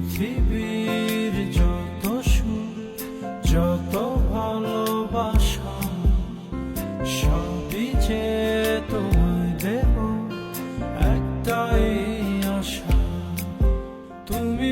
পৃথিবীর যত সুখ, যত ভালোবাসা, সবই যে তোমায় দেব একটাই আশা। তুমি